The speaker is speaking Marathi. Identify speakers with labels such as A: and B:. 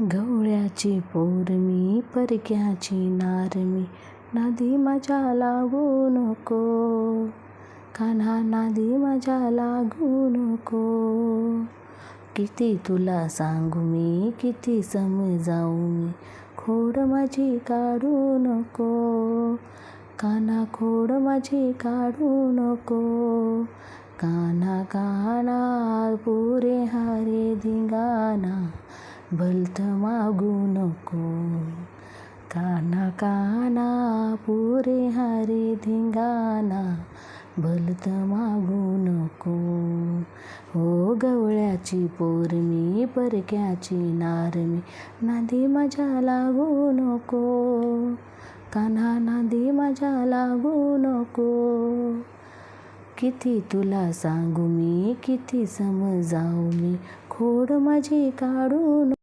A: गवळ्याची पोर मी, परक्याची नार मी, नादी माझ्या लागू नको. कान्हा नादी माझ्या लागू नको. किती तुला सांगू मी, किती समजावू मी, खोड माझी काढू नको. कान्हा खोड माझी काढू नको. कान्हा कान्हा पुरे हारे धिंगाणा, भलत मागू नको. कान्हा कान्हा पुरे हारे धिंगाणा, भलत मागू नको. हो गवळ्याची पोर मी, परक्याची नार मी, नादी माझ्या लागू नको. कान्हा नादी माझ्या लागू नको. किती तुला सांगू मी, किती समजावू मी, खोड माझी काढू नको.